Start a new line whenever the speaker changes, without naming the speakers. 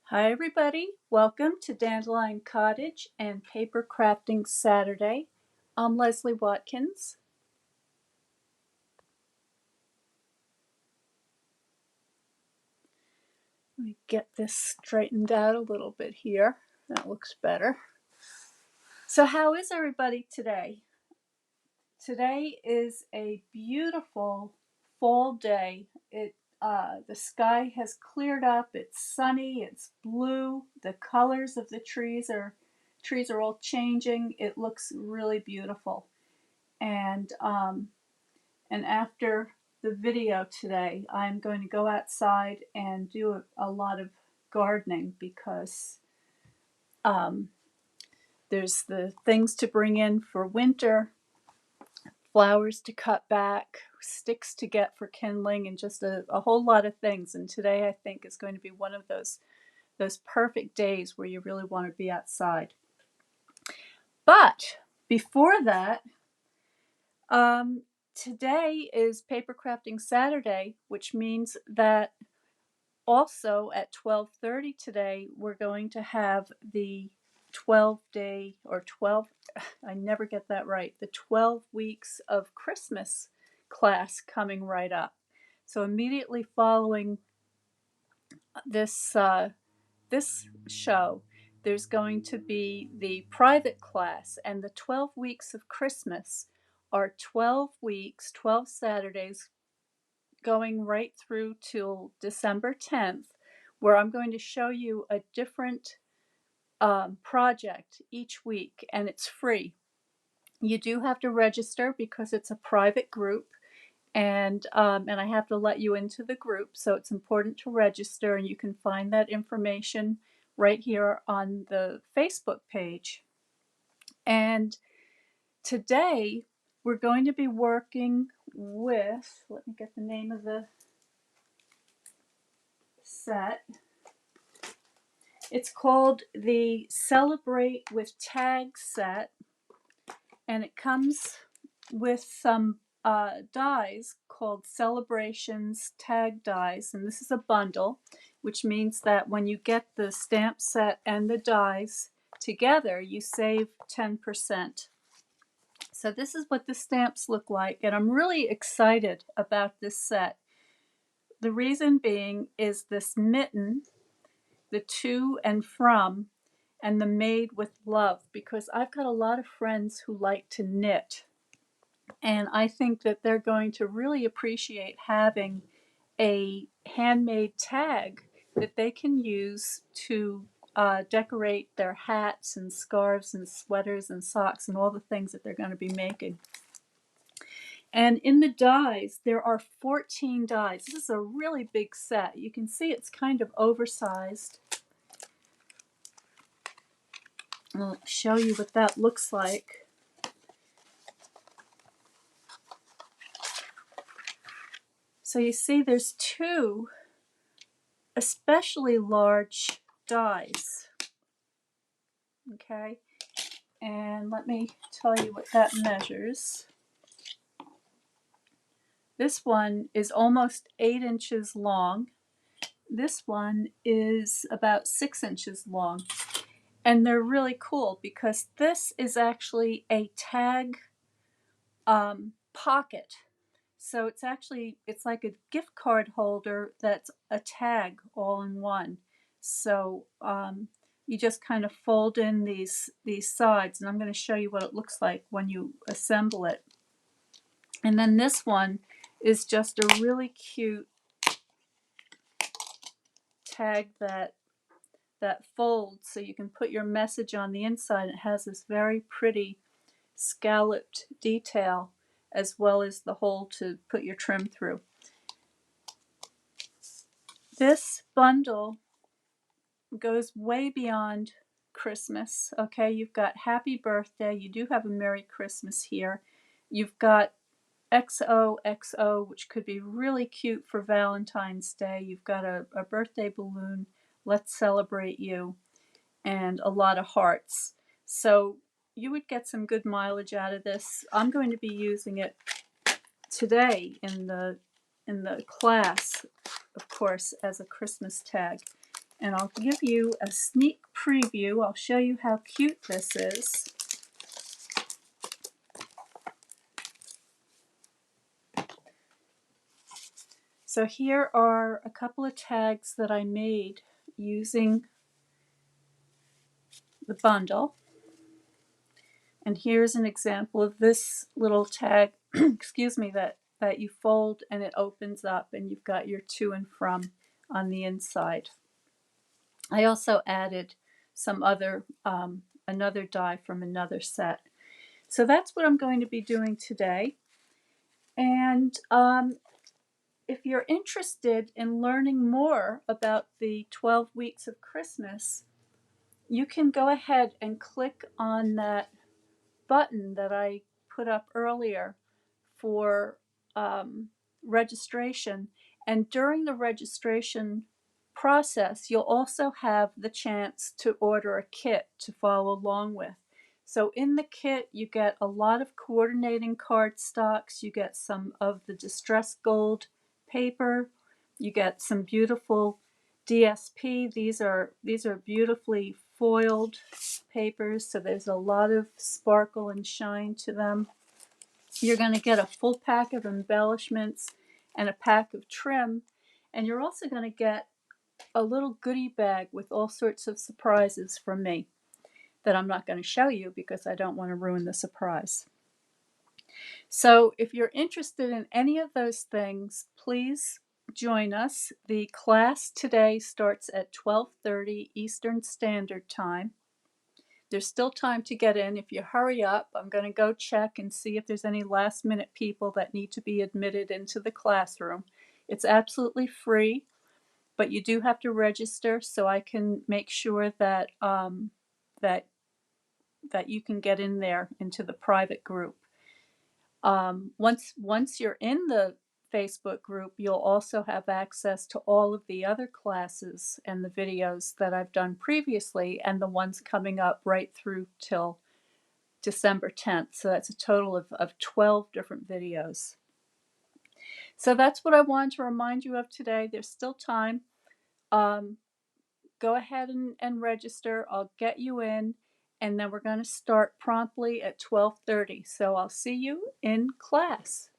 Hi everybody, welcome to Dandelion Cottage and Paper Crafting Saturday. I'm Leslie Watkins. Let me get this straightened out a little bit here. That looks better. So how is everybody today? Today is a beautiful fall day. The sky has cleared up. It's sunny. It's blue. The colors of the trees are all changing. It looks really beautiful. And after the video today, I'm going to go outside and do a lot of gardening because um, there's the things to bring in for winter, flowers to cut back, sticks to get for kindling, and just a whole lot of things. And today I think is going to be one of those perfect days where you really want to be outside. But before that, um, today is Paper Crafting Saturday, which means that also at 12:30 today we're going to have the 12-day or 12 I never get that right, the 12 weeks of Christmas class coming right up. So immediately following this show, there's going to be the private class, and the 12 weeks of Christmas are 12 weeks, 12 Saturdays going right through till December 10th, where I'm going to show you a different project each week, and it's free. You do have to register because it's a private group, and I have to let you into the group, so it's important to register, and you can find that information right here on the Facebook page. And today we're going to be working with, let me get the name of the set. It's called the Celebrate with Tag set, and it comes with some dies called Celebrations Tag Dies, and this is a bundle, which means that when you get the stamp set and the dies together, you save 10%. So this is what the stamps look like, and I'm really excited about this set. The reason being is this mitten, the to and from, and the made with love, because I've got a lot of friends who like to knit, and I think that they're going to really appreciate having a handmade tag that they can use to decorate their hats and scarves and sweaters and socks and all the things that they're going to be making. And in the dies, there are 14 dies. This is a really big set. You can see it's kind of oversized. I'll show you what that looks like. So you see there's two especially large dies. Okay, and let me tell you what that measures. This one is almost 8 inches long. This one is about 6 inches long. And they're really cool because this is actually a tag pocket. So it's like a gift card holder that's a tag all in one. So you just kind of fold in these sides, and I'm going to show you what it looks like when you assemble it. And then this one is just a really cute tag that folds, so you can put your message on the inside. It has this very pretty scalloped detail, as well as the hole to put your trim through. This bundle goes way beyond Christmas. Okay, you've got Happy Birthday, you do have a Merry Christmas here. You've got XOXO, which could be really cute for Valentine's Day. You've got a birthday balloon, Let's Celebrate You, and a lot of hearts. So you would get some good mileage out of this. I'm going to be using it today in the class, of course, as a Christmas tag. and I'll give you a sneak preview. I'll show you how cute this is. So here are a couple of tags that I made using the bundle. And here's an example of this little tag, excuse me, that you fold and it opens up and you've got your to and from on the inside. I also added some other, another die from another set. So that's what I'm going to be doing today. And if you're interested in learning more about the 12 weeks of Christmas, you can go ahead and click on that button that I put up earlier for registration. And during the registration process, you'll also have the chance to order a kit to follow along with. So in the kit, you get a lot of coordinating card stocks. You get some of the distress gold paper. You get some beautiful DSP. These are beautifully foiled papers, so there's a lot of sparkle and shine to them. You're going to get a full pack of embellishments and a pack of trim, and you're also going to get a little goodie bag with all sorts of surprises from me that I'm not going to show you because I don't want to ruin the surprise. So if you're interested in any of those things, please join us. The class today starts at 12:30 Eastern Standard Time. There's still time to get in. If you hurry up, I'm going to go check and see if there's any last minute people that need to be admitted into the classroom. It's absolutely free, but you do have to register so I can make sure that that you can get in there into the private group. Once you're in the Facebook group, you'll also have access to all of the other classes and the videos that I've done previously and the ones coming up right through till December 10th. So that's a total of 12 different videos. So that's what I wanted to remind you of today. There's still time. Go ahead and register. I'll get you in, and then we're going to start promptly at 12:30. So I'll see you in class.